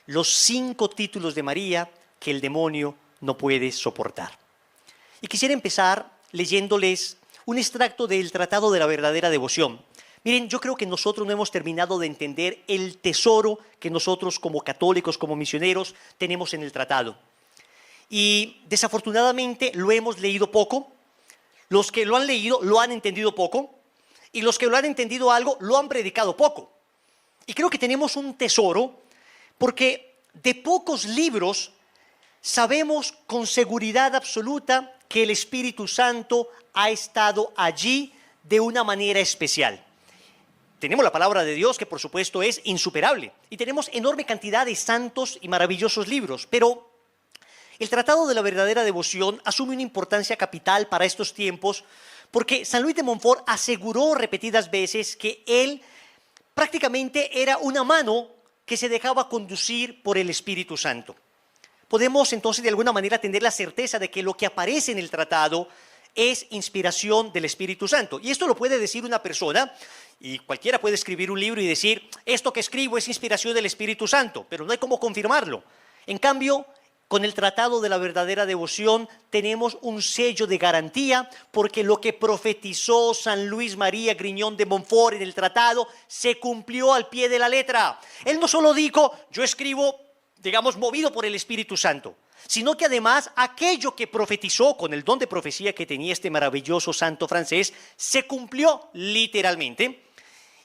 los 5 títulos de María que el demonio no puede soportar. Y quisiera empezar leyéndoles un extracto del Tratado de la Verdadera Devoción. Miren, yo creo que nosotros no hemos terminado de entender el tesoro que nosotros como católicos, como misioneros, tenemos en el tratado. Y desafortunadamente lo hemos leído poco. Los que lo han leído lo han entendido poco. Y los que lo han entendido algo lo han predicado poco. Y creo que tenemos un tesoro porque de pocos libros sabemos con seguridad absoluta que el Espíritu Santo ha estado allí de una manera especial. Tenemos la palabra de Dios, que por supuesto es insuperable, y tenemos enorme cantidad de santos y maravillosos libros, pero el Tratado de la Verdadera Devoción asume una importancia capital para estos tiempos porque San Luis de Montfort aseguró repetidas veces que él prácticamente era una mano que se dejaba conducir por el Espíritu Santo. Podemos entonces de alguna manera tener la certeza de que lo que aparece en el tratado es inspiración del Espíritu Santo. Y esto lo puede decir una persona, y cualquiera puede escribir un libro y decir, esto que escribo es inspiración del Espíritu Santo, pero no hay cómo confirmarlo. En cambio, con el Tratado de la Verdadera Devoción tenemos un sello de garantía porque lo que profetizó San Luis María Griñón de Montfort en el tratado se cumplió al pie de la letra. Él no solo dijo, yo escribo, digamos, movido por el Espíritu Santo, sino que además aquello que profetizó con el don de profecía que tenía este maravilloso santo francés se cumplió literalmente.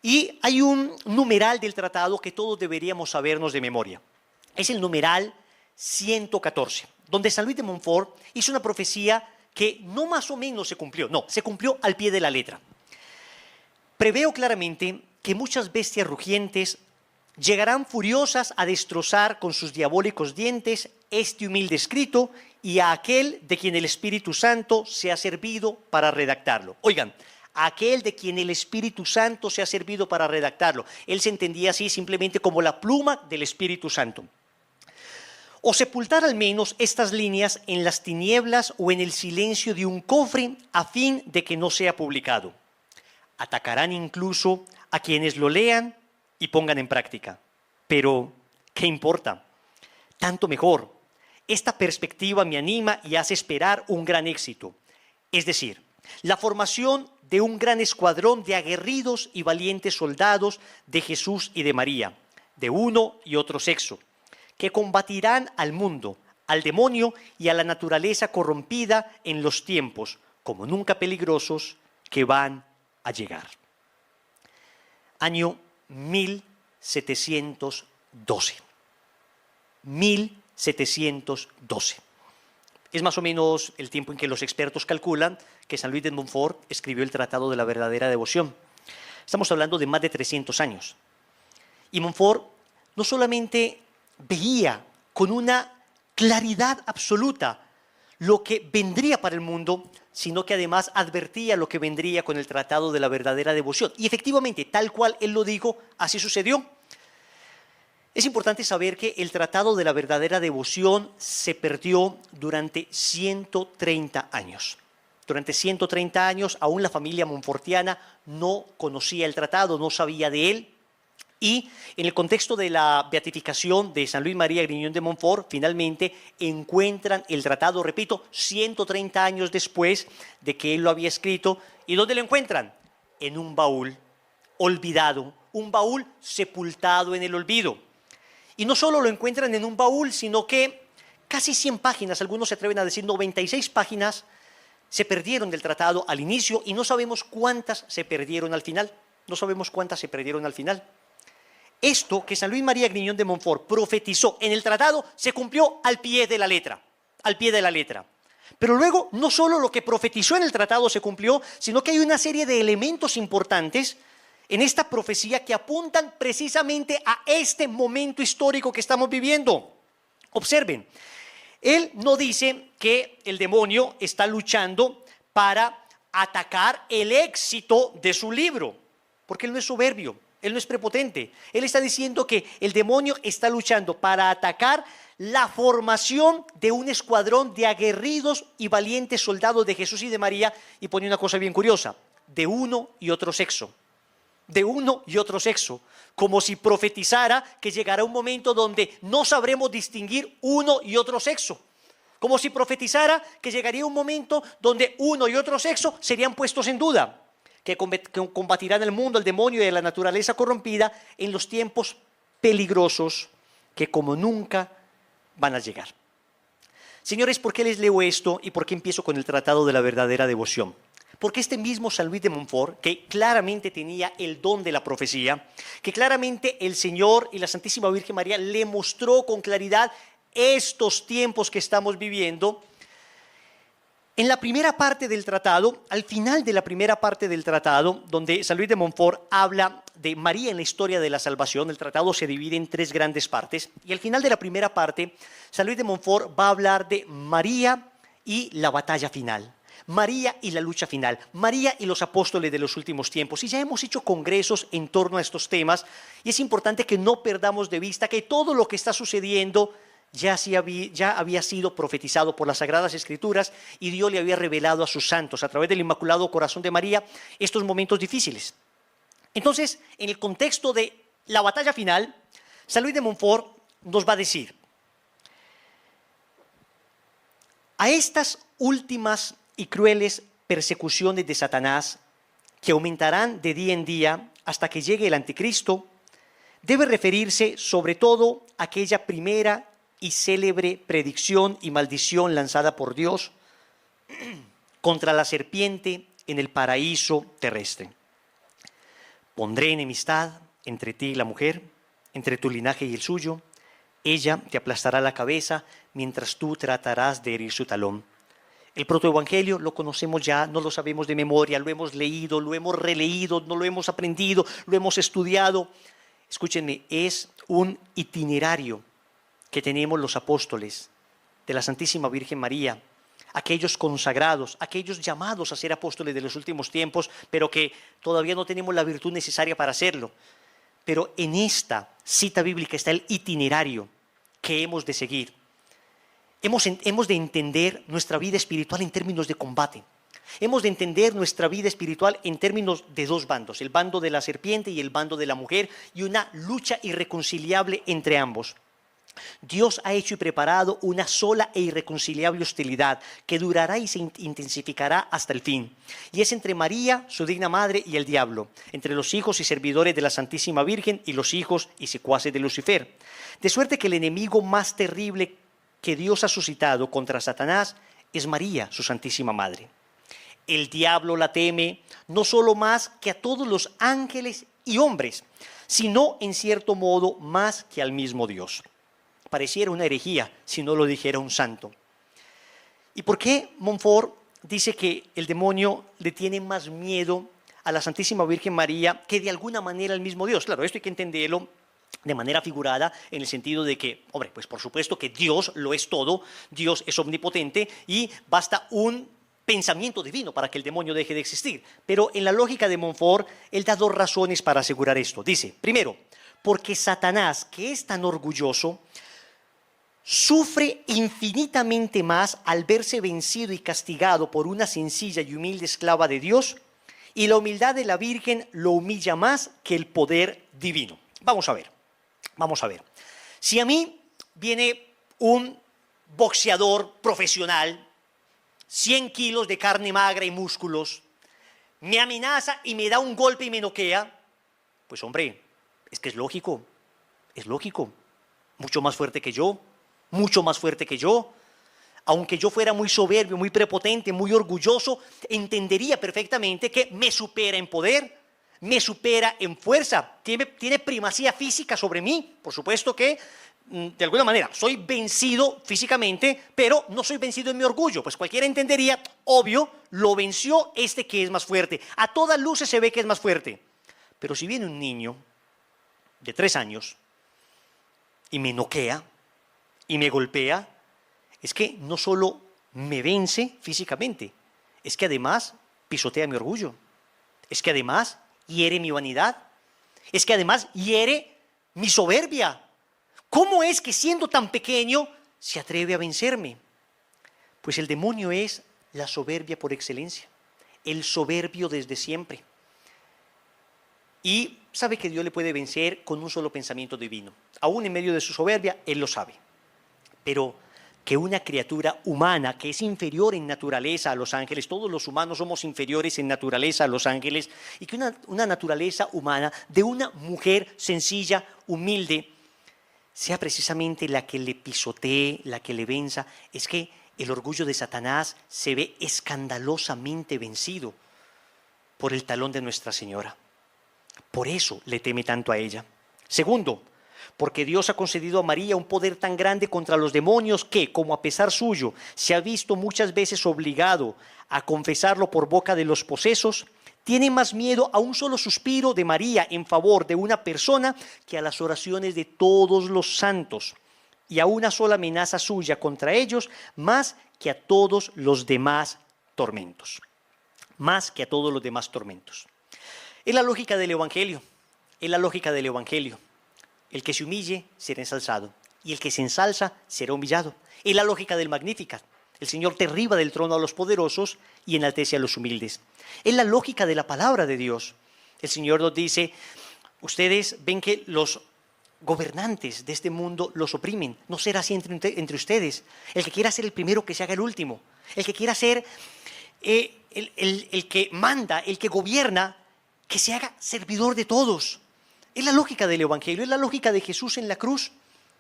Y hay un numeral del tratado que todos deberíamos sabernos de memoria. Es el numeral 114, donde San Luis de Montfort hizo una profecía que no más o menos se cumplió, no, se cumplió al pie de la letra. Preveo claramente que muchas bestias rugientes llegarán furiosas a destrozar con sus diabólicos dientes este humilde escrito y a aquel de quien el Espíritu Santo se ha servido para redactarlo. Oigan, aquel de quien el Espíritu Santo se ha servido para redactarlo. Él se entendía así simplemente como la pluma del Espíritu Santo. O sepultar al menos estas líneas en las tinieblas o en el silencio de un cofre a fin de que no sea publicado. Atacarán incluso a quienes lo lean y pongan en práctica. Pero, ¿qué importa? Tanto mejor. Esta perspectiva me anima y hace esperar un gran éxito. Es decir, la formación de un gran escuadrón de aguerridos y valientes soldados de Jesús y de María, de uno y otro sexo, que combatirán al mundo, al demonio y a la naturaleza corrompida en los tiempos, como nunca peligrosos, que van a llegar. Año 1712. 1712. Es más o menos el tiempo en que los expertos calculan que San Luis de Montfort escribió el Tratado de la Verdadera Devoción. Estamos hablando de más de 300 años. Y Montfort no solamente veía con una claridad absoluta lo que vendría para el mundo, sino que además advertía lo que vendría con el Tratado de la Verdadera Devoción. Y efectivamente, tal cual él lo dijo, así sucedió. Es importante saber que el Tratado de la Verdadera Devoción se perdió durante 130 años. Durante 130 años, aún la familia montfortiana no conocía el tratado, no sabía de él. Y en el contexto de la beatificación de San Luis María Griñón de Montfort, finalmente encuentran el tratado, repito, 130 años después de que él lo había escrito. ¿Y dónde lo encuentran? En un baúl olvidado, un baúl sepultado en el olvido. Y no solo lo encuentran en un baúl, sino que casi 100 páginas, algunos se atreven a decir 96 páginas, se perdieron del tratado al inicio y no sabemos cuántas se perdieron al final. No sabemos cuántas se perdieron al final. Esto que San Luis María Griñón de Montfort profetizó en el tratado se cumplió al pie de la letra, al pie de la letra. Pero luego no solo lo que profetizó en el tratado se cumplió, sino que hay una serie de elementos importantes en esta profecía que apuntan precisamente a este momento histórico que estamos viviendo. Observen, él no dice que el demonio está luchando para atacar el éxito de su libro, porque él no es soberbio. Él no es prepotente. Él está diciendo que el demonio está luchando para atacar la formación de un escuadrón de aguerridos y valientes soldados de Jesús y de María, y pone una cosa bien curiosa, de uno y otro sexo. de uno y otro sexo, como si profetizara que llegará un momento donde no sabremos distinguir uno y otro sexo, como si profetizara que llegaría un momento donde uno y otro sexo serían puestos en duda, que combatirán el mundo, el demonio y la naturaleza corrompida en los tiempos peligrosos que como nunca van a llegar. Señores, ¿por qué les leo esto y por qué empiezo con el Tratado de la Verdadera Devoción? Porque este mismo San Luis de Montfort, que claramente tenía el don de la profecía, que claramente el Señor y la Santísima Virgen María le mostró con claridad estos tiempos que estamos viviendo, en la primera parte del tratado, al final de la primera parte del tratado, donde San Luis de Montfort habla de María en la historia de la salvación, el tratado se divide en 3 grandes partes, y al final de la primera parte, San Luis de Montfort va a hablar de María y la batalla final, María y la lucha final, María y los apóstoles de los últimos tiempos. Y ya hemos hecho congresos en torno a estos temas, y es importante que no perdamos de vista que todo lo que está sucediendo ya había sido profetizado por las Sagradas Escrituras, y Dios le había revelado a sus santos a través del Inmaculado Corazón de María estos momentos difíciles. Entonces, en el contexto de la batalla final, San Luis de Montfort nos va a decir: a estas últimas y crueles persecuciones de Satanás, que aumentarán de día en día hasta que llegue el Anticristo, debe referirse sobre todo a aquella primera y célebre predicción y maldición lanzada por Dios contra la serpiente en el paraíso terrestre. Pondré enemistad entre ti y la mujer, entre tu linaje y el suyo. Ella te aplastará la cabeza mientras tú tratarás de herir su talón. El protoevangelio lo conocemos ya, no lo sabemos de memoria, lo hemos leído, lo hemos releído, no lo hemos aprendido, lo hemos estudiado. Escúchenme, es un itinerario que tenemos los apóstoles de la Santísima Virgen María, aquellos consagrados, aquellos llamados a ser apóstoles de los últimos tiempos, pero que todavía no tenemos la virtud necesaria para hacerlo. Pero en esta cita bíblica está el itinerario que hemos de seguir. Hemos de entender nuestra vida espiritual en términos de combate. Hemos de entender nuestra vida espiritual en términos de 2 bandos, el bando de la serpiente y el bando de la mujer, y una lucha irreconciliable entre ambos. Dios ha hecho y preparado una sola e irreconciliable hostilidad que durará y se intensificará hasta el fin. Y es entre María, su digna madre, y el diablo, entre los hijos y servidores de la Santísima Virgen y los hijos y secuaces de Lucifer. De suerte que el enemigo más terrible que Dios ha suscitado contra Satanás es María, su Santísima Madre. El diablo la teme no solo más que a todos los ángeles y hombres, sino en cierto modo más que al mismo Dios. Pareciera una herejía si no lo dijera un santo. ¿Y por qué Montfort dice que el demonio le tiene más miedo a la Santísima Virgen María que de alguna manera al mismo Dios? Claro, esto hay que entenderlo de manera figurada, en el sentido de que, hombre, pues por supuesto que Dios lo es todo, Dios es omnipotente y basta un pensamiento divino para que el demonio deje de existir. Pero en la lógica de Montfort, él da 2 razones para asegurar esto. Dice, primero, porque Satanás, que es tan orgulloso, sufre infinitamente más al verse vencido y castigado por una sencilla y humilde esclava de Dios, y la humildad de la Virgen lo humilla más que el poder divino. Vamos a ver. Si a mí viene un boxeador profesional, 100 kilos de carne magra y músculos, me amenaza y me da un golpe y me noquea, pues hombre, es que es lógico, mucho más fuerte que yo, aunque yo fuera muy soberbio, muy prepotente, muy orgulloso, entendería perfectamente que me supera en poder, me supera en fuerza, tiene primacía física sobre mí. Por supuesto que, de alguna manera, soy vencido físicamente, pero no soy vencido en mi orgullo. Pues cualquiera entendería, obvio, lo venció este que es más fuerte. A todas luces se ve que es más fuerte. Pero si viene un niño de 3 años y me noquea y me golpea, es que no solo me vence físicamente, es que además pisotea mi orgullo, es que además hiere mi vanidad, es que además hiere mi soberbia. ¿Cómo es que siendo tan pequeño se atreve a vencerme? Pues el demonio es la soberbia por excelencia, el soberbio desde siempre. y sabe que Dios le puede vencer con un solo pensamiento divino. Aún en medio de su soberbia, él lo sabe. Pero que una criatura humana que es inferior en naturaleza a los ángeles, todos los humanos somos inferiores en naturaleza a los ángeles, y que una naturaleza humana de una mujer sencilla, humilde, sea precisamente la que le pisotee, la que le venza, es que el orgullo de Satanás se ve escandalosamente vencido por el talón de Nuestra Señora. Por eso le teme tanto a ella. Segundo, porque Dios ha concedido a María un poder tan grande contra los demonios que, como a pesar suyo, se ha visto muchas veces obligado a confesarlo por boca de los posesos, tiene más miedo a un solo suspiro de María en favor de una persona que a las oraciones de todos los santos, y a una sola amenaza suya contra ellos, más que a todos los demás tormentos. Más que a todos los demás tormentos. Es la lógica del Evangelio. Es la lógica del Evangelio. El que se humille será ensalzado, y el que se ensalza será humillado. Es la lógica del Magnificat. El Señor derriba del trono a los poderosos y enaltece a los humildes. Es la lógica de la palabra de Dios. El Señor nos dice, ustedes ven que los gobernantes de este mundo los oprimen. No será así entre ustedes. El que quiera ser el primero, que se haga el último. El que quiera ser el que manda, el que gobierna, que se haga servidor de todos. Es la lógica del Evangelio, es la lógica de Jesús en la cruz.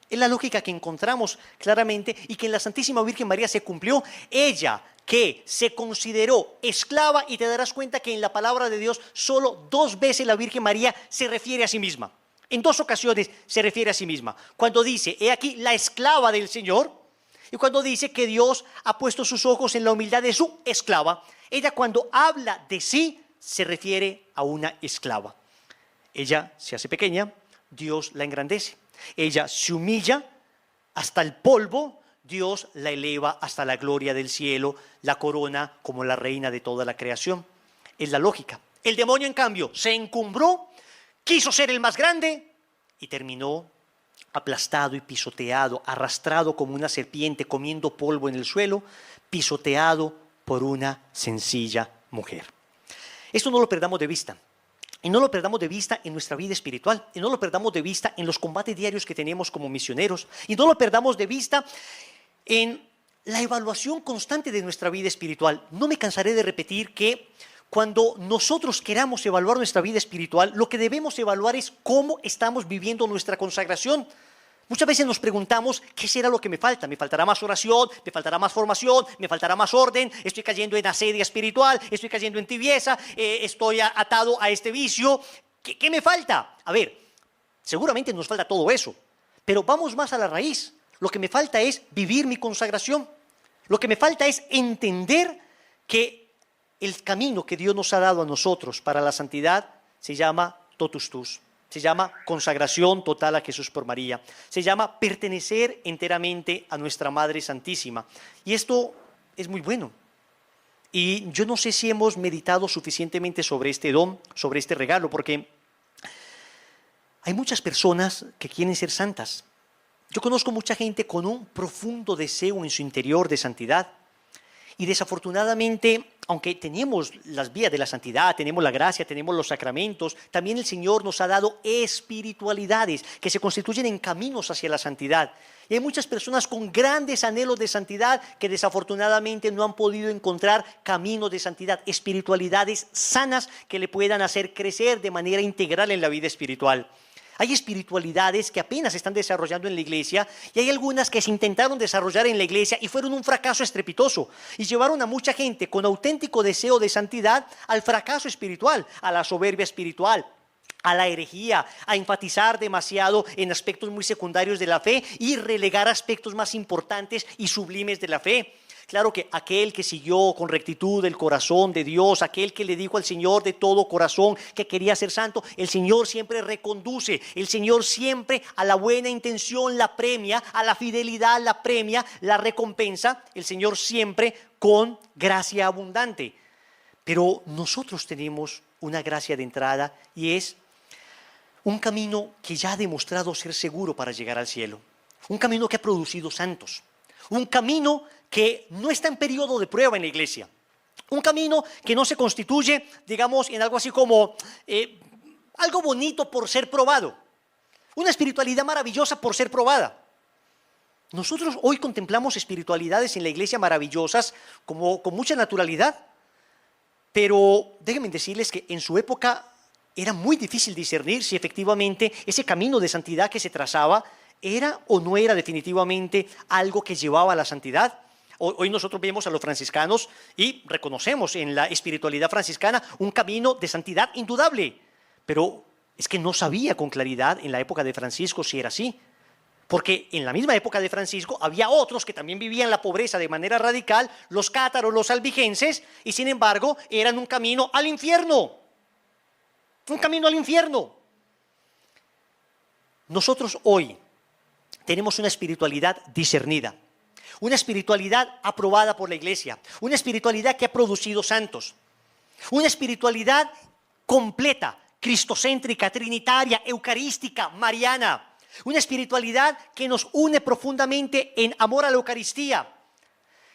Es la lógica que encontramos claramente y que en la Santísima Virgen María se cumplió. Ella que se consideró esclava, y te darás cuenta que en la palabra de Dios solo 2 veces la Virgen María se refiere a sí misma. En 2 ocasiones se refiere a sí misma. Cuando dice, he aquí la esclava del Señor, y cuando dice que Dios ha puesto sus ojos en la humildad de su esclava. Ella cuando habla de sí se refiere a una esclava. Ella se hace pequeña, Dios la engrandece. Ella se humilla hasta el polvo, Dios la eleva hasta la gloria del cielo, la corona como la reina de toda la creación. Es la lógica. El demonio, en cambio, se encumbró, quiso ser el más grande y terminó aplastado y pisoteado, arrastrado como una serpiente, comiendo polvo en el suelo, pisoteado por una sencilla mujer. Esto no lo perdamos de vista. Y no lo perdamos de vista en nuestra vida espiritual, y no lo perdamos de vista en los combates diarios que tenemos como misioneros, y no lo perdamos de vista en la evaluación constante de nuestra vida espiritual. No me cansaré de repetir que cuando nosotros queramos evaluar nuestra vida espiritual, lo que debemos evaluar es cómo estamos viviendo nuestra consagración. Muchas veces nos preguntamos, ¿qué será lo que me falta? ¿Me faltará más oración? ¿Me faltará más formación? ¿Me faltará más orden? ¿Estoy cayendo en asedia espiritual? ¿Estoy cayendo en tibieza? ¿Estoy atado a este vicio? ¿Qué me falta? A ver, seguramente nos falta todo eso, pero vamos más a la raíz. Lo que me falta es vivir mi consagración. Lo que me falta es entender que el camino que Dios nos ha dado a nosotros para la santidad se llama totus tus. Se llama consagración total a Jesús por María. Se llama pertenecer enteramente a nuestra Madre Santísima. Y esto es muy bueno. Y yo no sé si hemos meditado suficientemente sobre este don, sobre este regalo, porque hay muchas personas que quieren ser santas. Yo conozco mucha gente con un profundo deseo en su interior de santidad. Y desafortunadamente, aunque tenemos las vías de la santidad, tenemos la gracia, tenemos los sacramentos, también el Señor nos ha dado espiritualidades que se constituyen en caminos hacia la santidad. Y hay muchas personas con grandes anhelos de santidad que desafortunadamente no han podido encontrar caminos de santidad, espiritualidades sanas que le puedan hacer crecer de manera integral en la vida espiritual. Hay espiritualidades que apenas se están desarrollando en la iglesia y hay algunas que se intentaron desarrollar en la iglesia y fueron un fracaso estrepitoso y llevaron a mucha gente con auténtico deseo de santidad al fracaso espiritual, a la soberbia espiritual, a la herejía, a enfatizar demasiado en aspectos muy secundarios de la fe y relegar aspectos más importantes y sublimes de la fe. Claro que aquel que siguió con rectitud el corazón de Dios, aquel que le dijo al Señor de todo corazón que quería ser santo, el Señor siempre reconduce, el Señor siempre a la buena intención la premia, a la fidelidad la premia, la recompensa, el Señor siempre con gracia abundante. Pero nosotros tenemos una gracia de entrada y es un camino que ya ha demostrado ser seguro para llegar al cielo, un camino que ha producido santos, un camino que no está en periodo de prueba en la iglesia. Un camino que no se constituye, digamos, en algo así como algo bonito por ser probado, una espiritualidad maravillosa por ser probada. Nosotros hoy contemplamos espiritualidades en la iglesia maravillosas como con mucha naturalidad, pero déjenme decirles que en su época era muy difícil discernir si efectivamente ese camino de santidad que se trazaba era o no era definitivamente algo que llevaba a la santidad. Hoy nosotros vemos a los franciscanos y reconocemos en la espiritualidad franciscana un camino de santidad indudable, pero es que no sabía con claridad en la época de Francisco si era así, porque en la misma época de Francisco había otros que también vivían la pobreza de manera radical, los cátaros, los albigenses, y sin embargo eran un camino al infierno, un camino al infierno. Nosotros hoy tenemos una espiritualidad discernida, una espiritualidad aprobada por la iglesia, una espiritualidad que ha producido santos, una espiritualidad completa, cristocéntrica, trinitaria, eucarística, mariana, una espiritualidad que nos une profundamente en amor a la Eucaristía,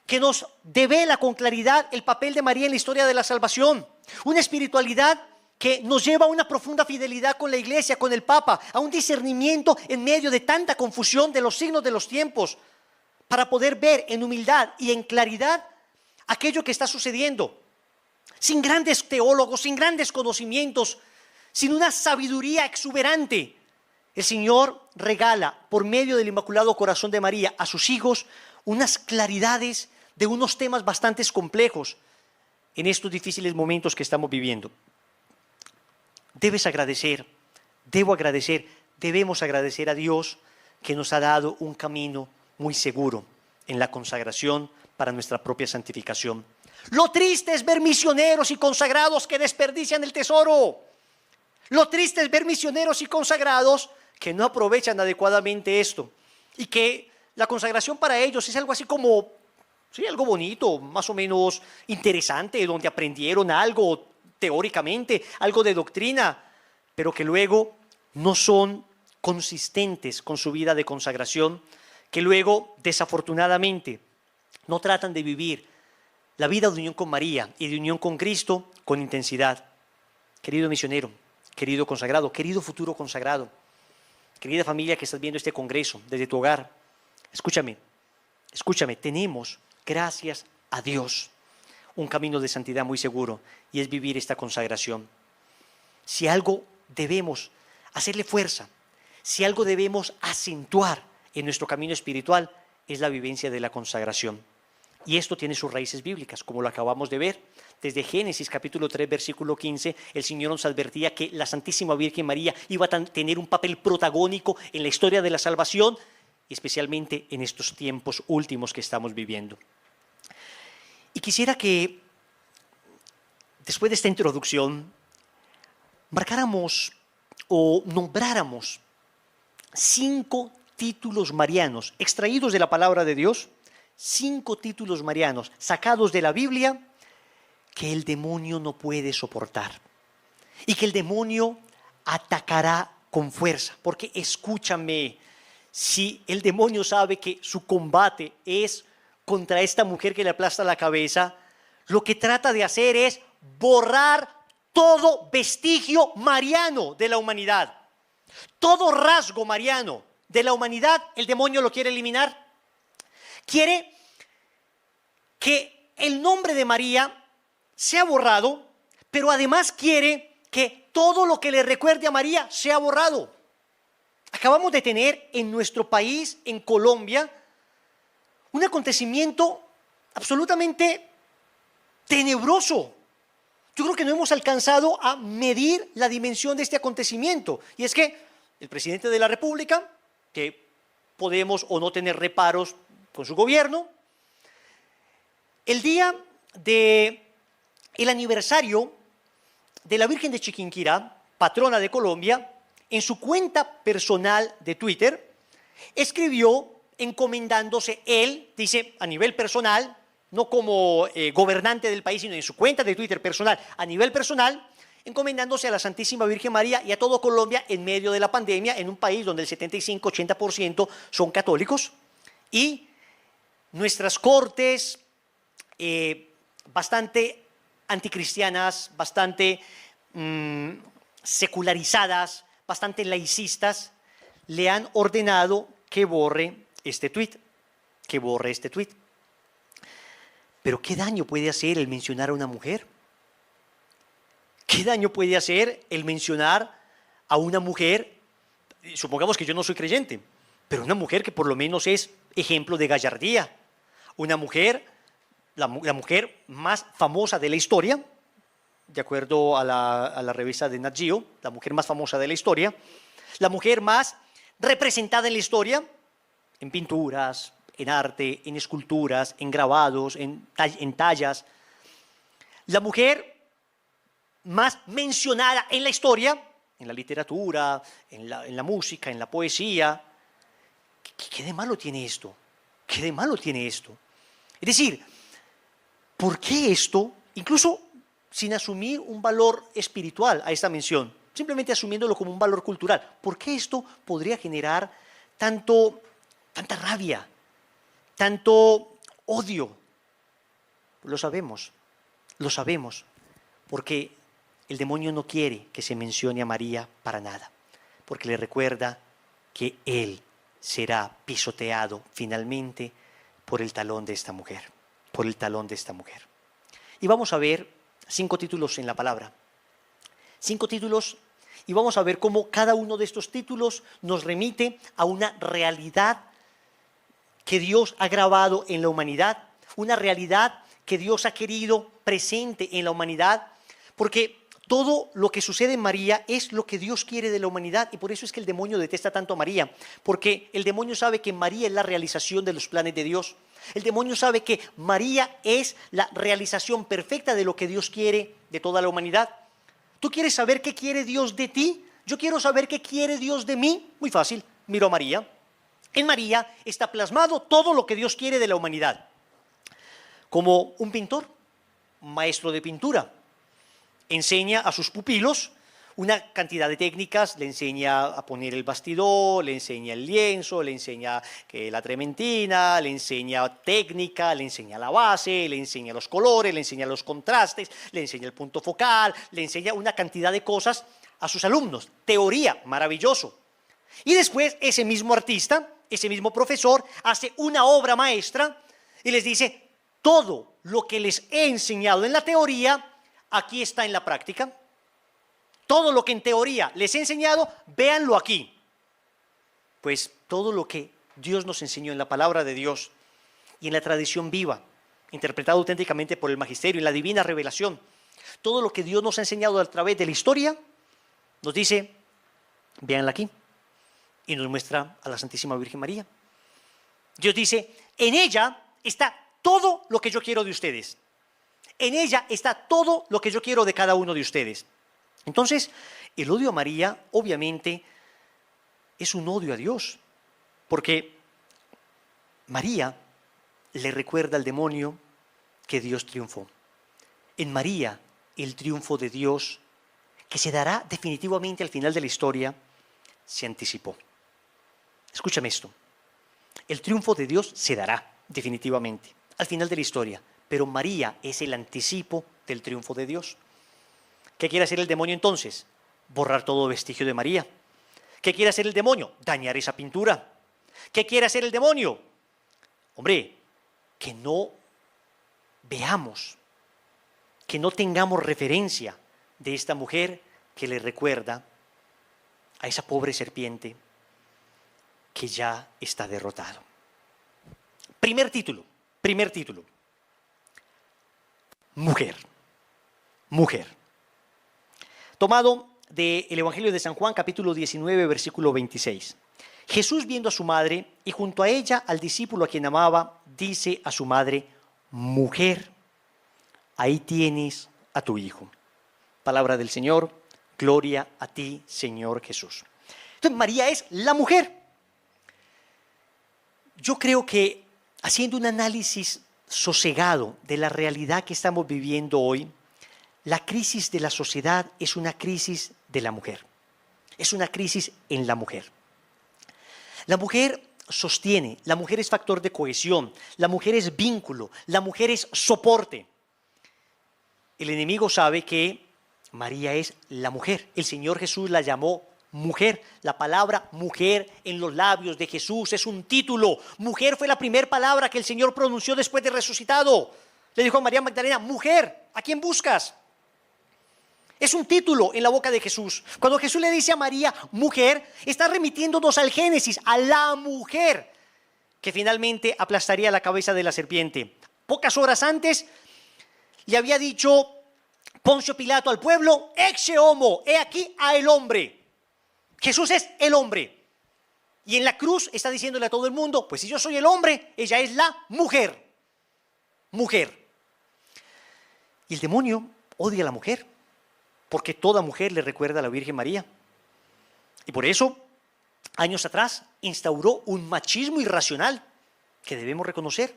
que nos devela con claridad el papel de María en la historia de la salvación, una espiritualidad que nos lleva a una profunda fidelidad con la Iglesia, con el Papa, a un discernimiento en medio de tanta confusión de los signos de los tiempos, para poder ver en humildad y en claridad aquello que está sucediendo, sin grandes teólogos, sin grandes conocimientos, sin una sabiduría exuberante. El Señor regala por medio del Inmaculado Corazón de María a sus hijos unas claridades de unos temas bastante complejos en estos difíciles momentos que estamos viviendo. Debes agradecer, debo agradecer, debemos agradecer a Dios que nos ha dado un camino muy seguro en la consagración para nuestra propia santificación. Lo triste es ver misioneros y consagrados que desperdician el tesoro. Lo triste es ver misioneros y consagrados que no aprovechan adecuadamente esto y que la consagración para ellos es algo así como, sí, algo bonito, más o menos interesante, donde aprendieron algo teóricamente, algo de doctrina, pero que luego no son consistentes con su vida de consagración, que luego, desafortunadamente, no tratan de vivir la vida de unión con María y de unión con Cristo con intensidad. Querido misionero, querido consagrado, querido futuro consagrado, querida familia que estás viendo este congreso desde tu hogar, escúchame, tenemos, gracias a Dios, un camino de santidad muy seguro y es vivir esta consagración. Si algo debemos hacerle fuerza, si algo debemos acentuar en nuestro camino espiritual, es la vivencia de la consagración. Y esto tiene sus raíces bíblicas, como lo acabamos de ver. Desde Génesis capítulo 3, versículo 15, el Señor nos advertía que la Santísima Virgen María iba a tener un papel protagónico en la historia de la salvación, y especialmente en estos tiempos últimos que estamos viviendo. Y quisiera que, después de esta introducción, marcáramos o nombráramos 5 títulos marianos extraídos de la palabra de Dios, 5 títulos marianos sacados de la Biblia que el demonio no puede soportar y que el demonio atacará con fuerza. Porque escúchame, si el demonio sabe que su combate es contra esta mujer que le aplasta la cabeza, lo que trata de hacer es borrar todo vestigio mariano de la humanidad. Todo rasgo mariano de la humanidad, el demonio lo quiere eliminar. Quiere que el nombre de María sea borrado, pero además quiere que todo lo que le recuerde a María sea borrado. Acabamos de tener en nuestro país, en Colombia, un acontecimiento absolutamente tenebroso. Yo creo que no hemos alcanzado a medir la dimensión de este acontecimiento. Y es que el presidente de la República, que podemos o no tener reparos con su gobierno, el día del aniversario de la Virgen de Chiquinquirá, patrona de Colombia, en su cuenta personal de Twitter, escribió encomendándose él, dice, a nivel personal, no como gobernante del país, sino en su cuenta de Twitter personal, a nivel personal, encomendándose a la Santísima Virgen María y a todo Colombia en medio de la pandemia, en un país donde el 75-80% son católicos, y nuestras cortes bastante anticristianas, bastante secularizadas, bastante laicistas, le han ordenado que borre este tuit, que borre este tuit. Pero ¿qué daño puede hacer el mencionar a una mujer? ¿Qué daño puede hacer el mencionar a una mujer? Supongamos que yo no soy creyente, pero una mujer que por lo menos es ejemplo de gallardía. Una mujer, la mujer más famosa de la historia, de acuerdo a la revista de Nat Geo, la mujer más famosa de la historia, la mujer más representada en la historia, en pinturas, en arte, en esculturas, en grabados, en tallas. La mujer más mencionada en la historia, en la literatura, en la música, en la poesía. ¿Qué de malo tiene esto? ¿Qué de malo tiene esto? Es decir, ¿por qué esto, incluso sin asumir un valor espiritual a esta mención, simplemente asumiéndolo como un valor cultural, por qué esto podría generar tanta rabia, tanto odio? Lo sabemos, porque el demonio no quiere que se mencione a María para nada, porque le recuerda que él será pisoteado finalmente por el talón de esta mujer, por el talón de esta mujer. Y vamos a ver 5 títulos en la palabra, 5 títulos, y vamos a ver cómo cada uno de estos títulos nos remite a una realidad que Dios ha grabado en la humanidad, una realidad que Dios ha querido presente en la humanidad, porque todo lo que sucede en María es lo que Dios quiere de la humanidad, y por eso es que el demonio detesta tanto a María, porque el demonio sabe que María es la realización de los planes de Dios. El demonio sabe que María es la realización perfecta de lo que Dios quiere de toda la humanidad. ¿Tú quieres saber qué quiere Dios de ti? Yo quiero saber qué quiere Dios de mí. Muy fácil, miro a María. En María está plasmado todo lo que Dios quiere de la humanidad. Como un pintor, un maestro de pintura, enseña a sus pupilos una cantidad de técnicas, le enseña a poner el bastidor, le enseña el lienzo, le enseña la trementina, le enseña técnica, le enseña la base, le enseña los colores, le enseña los contrastes, le enseña el punto focal, le enseña una cantidad de cosas a sus alumnos. Teoría, maravilloso. Y después ese mismo artista, ese mismo profesor, hace una obra maestra y les dice: todo lo que les he enseñado en la teoría, aquí está en la práctica. Todo lo que en teoría les he enseñado, véanlo aquí. Pues todo lo que Dios nos enseñó en la palabra de Dios y en la tradición viva, interpretado auténticamente por el magisterio, en la divina revelación, todo lo que Dios nos ha enseñado a través de la historia, nos dice: véanla aquí. Y nos muestra a la Santísima Virgen María. Dios dice: en ella está todo lo que yo quiero de ustedes. En ella está todo lo que yo quiero de cada uno de ustedes. Entonces, el odio a María, obviamente, es un odio a Dios, porque María le recuerda al demonio que Dios triunfó. En María, el triunfo de Dios, que se dará definitivamente al final de la historia, se anticipó. Escúchame esto: el triunfo de Dios se dará definitivamente al final de la historia, pero María es el anticipo del triunfo de Dios. ¿Qué quiere hacer el demonio entonces? Borrar todo vestigio de María. ¿Qué quiere hacer el demonio? Dañar esa pintura. ¿Qué quiere hacer el demonio? Hombre, que no veamos, que no tengamos referencia de esta mujer que le recuerda a esa pobre serpiente que ya está derrotado. Primer título. Mujer. Tomado del Evangelio de San Juan, capítulo 19, versículo 26. Jesús, viendo a su madre y junto a ella al discípulo a quien amaba, dice a su madre: mujer, ahí tienes a tu hijo. Palabra del Señor, gloria a ti, Señor Jesús. Entonces, María es la mujer. Yo creo que, haciendo un análisis sosegado de la realidad que estamos viviendo hoy, la crisis de la sociedad es una crisis de la mujer. Es una crisis en la mujer. La mujer sostiene, la mujer es factor de cohesión, la mujer es vínculo, la mujer es soporte. El enemigo sabe que María es la mujer. El Señor Jesús la llamó mujer. La palabra mujer en los labios de Jesús es un título. Mujer fue la primera palabra que el Señor pronunció después de resucitado. Le dijo a María Magdalena, mujer, ¿a quién buscas? Es un título en la boca de Jesús. Cuando Jesús le dice a María, mujer, está remitiéndonos al Génesis, a la mujer que finalmente aplastaría la cabeza de la serpiente. Pocas horas antes le había dicho Poncio Pilato al pueblo, ecce homo, he aquí a el hombre. Jesús es el hombre. Y en la cruz está diciéndole a todo el mundo, pues si yo soy el hombre, ella es la mujer. Mujer. Y el demonio odia a la mujer, porque toda mujer le recuerda a la Virgen María. Y por eso, años atrás, instauró un machismo irracional que debemos reconocer.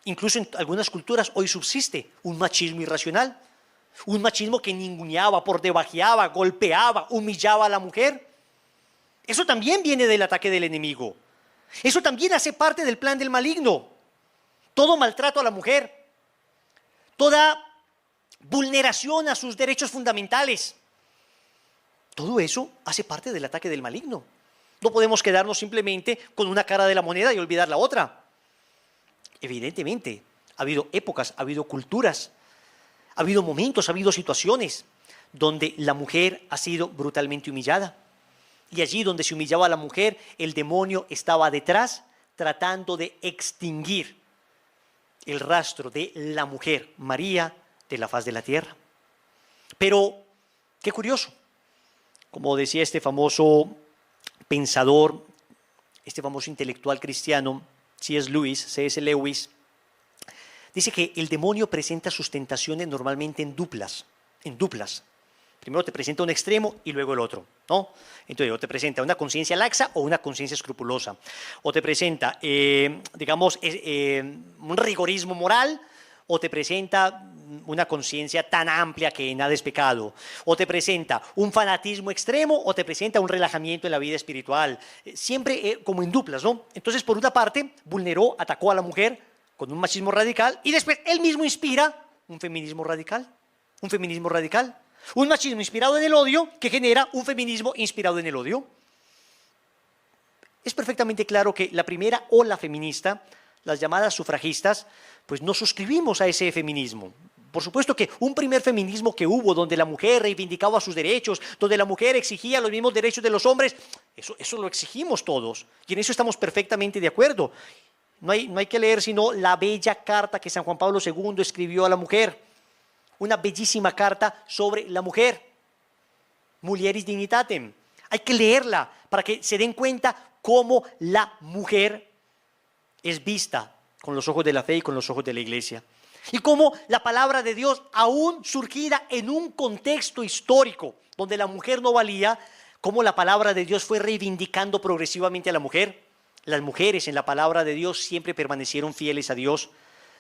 Incluso en algunas culturas hoy subsiste un machismo irracional. Un machismo que ninguneaba, por debajeaba, golpeaba, humillaba a la mujer. Eso también viene del ataque del enemigo. Eso también hace parte del plan del maligno. Todo maltrato a la mujer, toda vulneración a sus derechos fundamentales, todo eso hace parte del ataque del maligno. No podemos quedarnos simplemente con una cara de la moneda y olvidar la otra. Evidentemente, ha habido épocas, ha habido culturas, ha habido momentos, ha habido situaciones donde la mujer ha sido brutalmente humillada. Y allí donde se humillaba a la mujer, el demonio estaba detrás tratando de extinguir el rastro de la mujer, María, de la faz de la tierra. Pero, qué curioso, como decía este famoso pensador, este famoso intelectual cristiano, C.S. Lewis, dice que el demonio presenta sus tentaciones normalmente en duplas. Primero te presenta un extremo y luego el otro, ¿no? Entonces, o te presenta una conciencia laxa o una conciencia escrupulosa. O te presenta, un rigorismo moral, o te presenta una conciencia tan amplia que nada es pecado. O te presenta un fanatismo extremo, o te presenta un relajamiento en la vida espiritual. Siempre como en duplas, ¿no? Entonces, por una parte, atacó a la mujer con un machismo radical, y después él mismo inspira un feminismo radical. Un machismo inspirado en el odio que genera un feminismo inspirado en el odio. Es perfectamente claro que la primera ola feminista, las llamadas sufragistas, pues no suscribimos a ese feminismo. Por supuesto que un primer feminismo que hubo, donde la mujer reivindicaba sus derechos, donde la mujer exigía los mismos derechos de los hombres, eso lo exigimos todos, y en eso estamos perfectamente de acuerdo. No hay que leer sino la bella carta que San Juan Pablo II escribió a la mujer. Una bellísima carta sobre la mujer, Mulieris Dignitatem. Hay que leerla para que se den cuenta cómo la mujer es vista con los ojos de la fe y con los ojos de la iglesia. Y cómo la palabra de Dios, aún surgida en un contexto histórico donde la mujer no valía, cómo la palabra de Dios fue reivindicando progresivamente a la mujer. Las mujeres en la palabra de Dios siempre permanecieron fieles a Dios.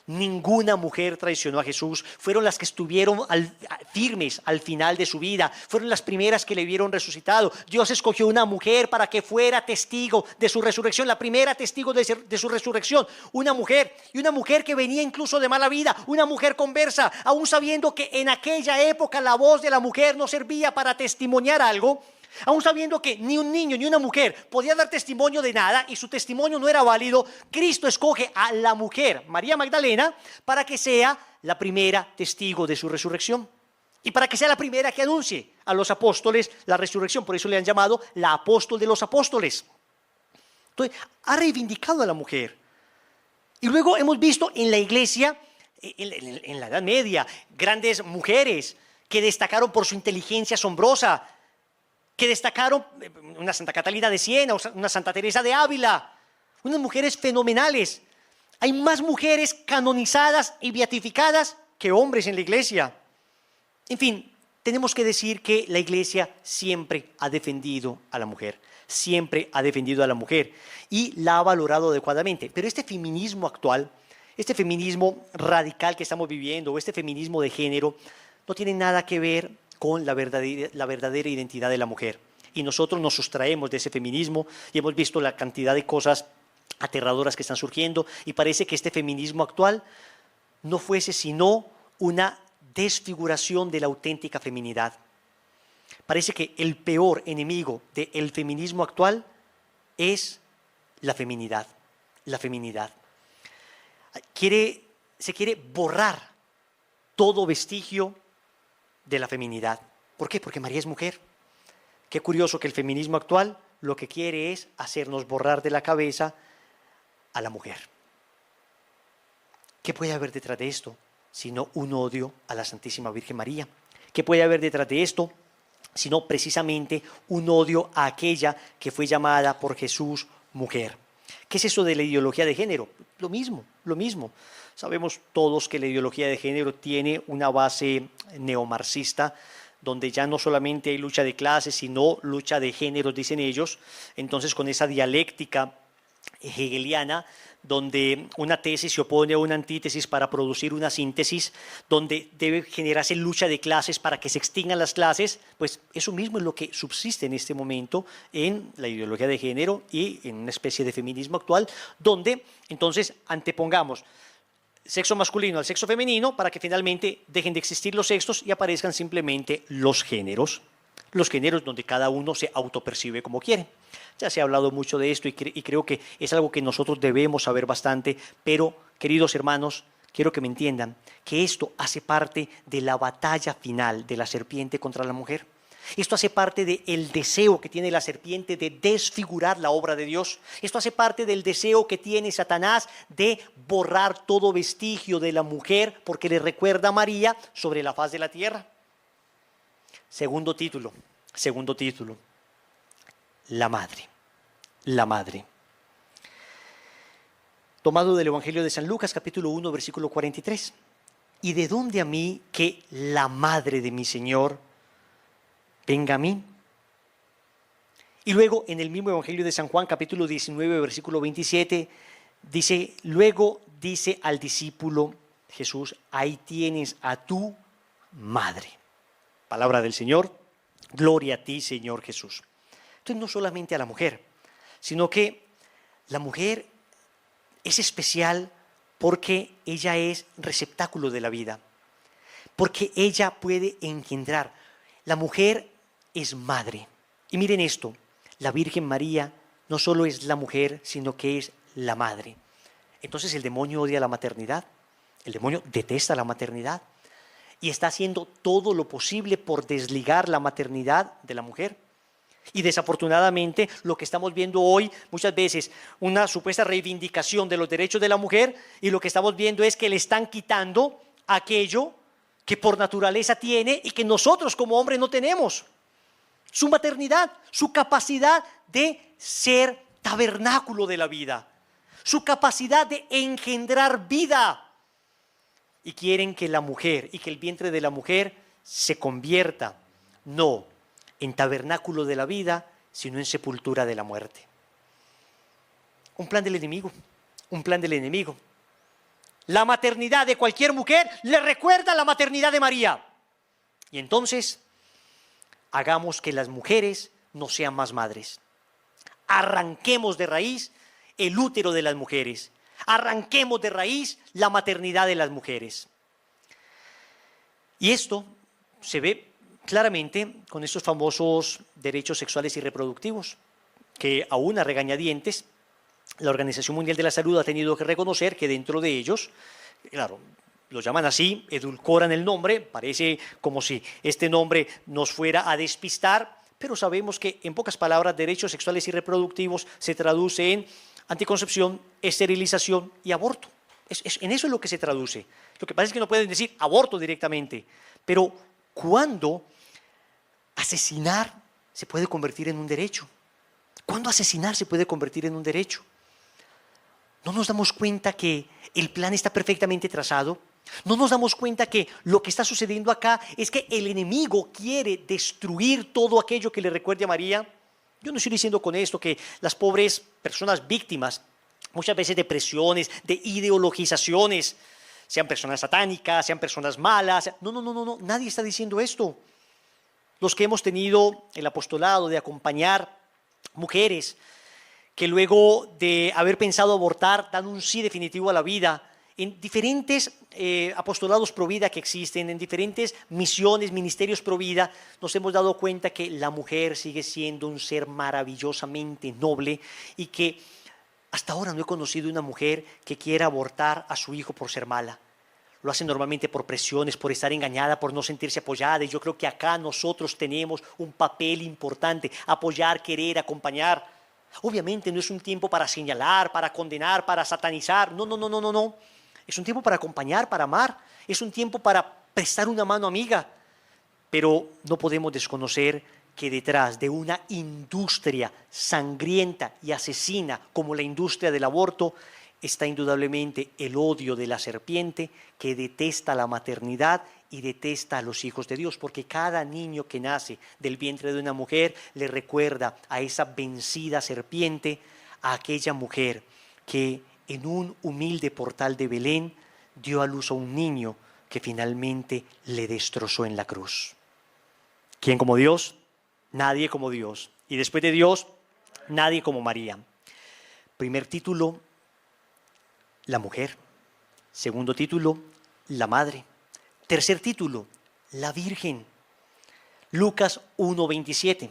Ninguna mujer traicionó a Jesús. Fueron las que estuvieron firmes al final de su vida. Fueron las primeras que le vieron resucitado. Dios escogió una mujer para que fuera testigo de su resurrección, la primera testigo de su resurrección. Una mujer, y una mujer que venía incluso de mala vida, una mujer conversa, aún sabiendo que en aquella época la voz de la mujer no servía para testimoniar algo. Aún sabiendo que ni un niño ni una mujer podía dar testimonio de nada y su testimonio no era válido, Cristo escoge a la mujer, María Magdalena, para que sea la primera testigo de su resurrección y para que sea la primera que anuncie a los apóstoles la resurrección. Por eso le han llamado la apóstol de los apóstoles. Entonces, ha reivindicado a la mujer. Y luego hemos visto en la iglesia, en la Edad Media, grandes mujeres que destacaron por su inteligencia asombrosa, que destacaron una Santa Catalina de Siena, una Santa Teresa de Ávila, unas mujeres fenomenales. Hay más mujeres canonizadas y beatificadas que hombres en la iglesia. En fin, tenemos que decir que la iglesia siempre ha defendido a la mujer, y la ha valorado adecuadamente. Pero este feminismo actual, este feminismo radical que estamos viviendo, o este feminismo de género, no tiene nada que ver con la verdadera identidad de la mujer. Y nosotros nos sustraemos de ese feminismo y hemos visto la cantidad de cosas aterradoras que están surgiendo, y parece que este feminismo actual no fuese sino una desfiguración de la auténtica feminidad. Parece que el peor enemigo del feminismo actual es la feminidad. La feminidad. Se quiere borrar todo vestigio de la feminidad. ¿Por qué? Porque María es mujer. Qué curioso que el feminismo actual lo que quiere es hacernos borrar de la cabeza a la mujer. ¿Qué puede haber detrás de esto? Sino un odio a la Santísima Virgen María. ¿Qué puede haber detrás de esto? Sino precisamente un odio a aquella que fue llamada por Jesús mujer. ¿Qué es eso de la ideología de género? Lo mismo, lo mismo. Sabemos todos que la ideología de género tiene una base neomarxista, donde ya no solamente hay lucha de clases, sino lucha de géneros, dicen ellos. Entonces, con esa dialéctica hegeliana, donde una tesis se opone a una antítesis para producir una síntesis, donde debe generarse lucha de clases para que se extingan las clases, pues eso mismo es lo que subsiste en este momento en la ideología de género y en una especie de feminismo actual, donde entonces antepongamos sexo masculino al sexo femenino para que finalmente dejen de existir los sexos y aparezcan simplemente los géneros donde cada uno se autopercibe como quiere. Ya se ha hablado mucho de esto y creo que es algo que nosotros debemos saber bastante, pero queridos hermanos, quiero que me entiendan que esto hace parte de la batalla final de la serpiente contra la mujer. Esto hace parte del deseo que tiene la serpiente de desfigurar la obra de Dios. Esto hace parte del deseo que tiene Satanás de borrar todo vestigio de la mujer porque le recuerda a María sobre la faz de la tierra. Segundo título, la madre, la madre. Tomado del Evangelio de San Lucas, capítulo 1, versículo 43. ¿Y de dónde a mí que la madre de mi Señor venga a mí? Y luego en el mismo Evangelio de San Juan, capítulo 19, versículo 27, luego dice al discípulo Jesús, ahí tienes a tu madre. Palabra del Señor, gloria a ti, Señor Jesús. Entonces no solamente a la mujer, sino que la mujer es especial porque ella es receptáculo de la vida, porque ella puede engendrar. La mujer es madre. Y miren esto, la Virgen María no solo es la mujer, sino que es la madre. Entonces el demonio odia la maternidad, el demonio detesta la maternidad y está haciendo todo lo posible por desligar la maternidad de la mujer. Y desafortunadamente lo que estamos viendo hoy, muchas veces una supuesta reivindicación de los derechos de la mujer, y lo que estamos viendo es que le están quitando aquello que por naturaleza tiene y que nosotros como hombres no tenemos. Su maternidad, su capacidad de ser tabernáculo de la vida, su capacidad de engendrar vida. Y quieren que la mujer y que el vientre de la mujer se convierta, no en tabernáculo de la vida, sino en sepultura de la muerte. Un plan del enemigo, un plan del enemigo. La maternidad de cualquier mujer le recuerda a la maternidad de María. Y entonces, hagamos que las mujeres no sean más madres. Arranquemos de raíz el útero de las mujeres. Arranquemos de raíz la maternidad de las mujeres. Y esto se ve claramente con estos famosos derechos sexuales y reproductivos, que aún a regañadientes la Organización Mundial de la Salud ha tenido que reconocer que dentro de ellos, claro, lo llaman así, edulcoran el nombre, parece como si este nombre nos fuera a despistar, pero sabemos que en pocas palabras derechos sexuales y reproductivos se traduce en anticoncepción, esterilización y aborto. En eso es lo que se traduce. Lo que pasa es que no pueden decir aborto directamente, pero ¿cuándo asesinar se puede convertir en un derecho? ¿Cuándo asesinar se puede convertir en un derecho? ¿No nos damos cuenta que el plan está perfectamente trazado? ¿No nos damos cuenta que lo que está sucediendo acá es que el enemigo quiere destruir todo aquello que le recuerde a María? Yo no estoy diciendo con esto que las pobres personas víctimas, muchas veces de presiones, de ideologizaciones, sean personas satánicas, sean personas malas. No, nadie está diciendo esto. Los que hemos tenido el apostolado de acompañar mujeres que luego de haber pensado abortar dan un sí definitivo a la vida En diferentes apostolados pro vida que existen, en diferentes misiones, ministerios pro vida, nos hemos dado cuenta que la mujer sigue siendo un ser maravillosamente noble y que hasta ahora no he conocido una mujer que quiera abortar a su hijo por ser mala. Lo hace normalmente por presiones, por estar engañada, por no sentirse apoyada. Y yo creo que acá nosotros tenemos un papel importante, apoyar, querer, acompañar. Obviamente no es un tiempo para señalar, para condenar, para satanizar. No, no, no, no, no, no. Es un tiempo para acompañar, para amar. Es un tiempo para prestar una mano amiga. Pero no podemos desconocer que detrás de una industria sangrienta y asesina como la industria del aborto está indudablemente el odio de la serpiente que detesta la maternidad y detesta a los hijos de Dios, porque cada niño que nace del vientre de una mujer le recuerda a esa vencida serpiente, a aquella mujer que en un humilde portal de Belén dio a luz a un niño que finalmente le destrozó en la cruz. ¿Quién como Dios? Nadie como Dios. Y después de Dios, nadie como María. Primer título, la mujer. Segundo título, la madre. Tercer título, la Virgen. Lucas 1:27.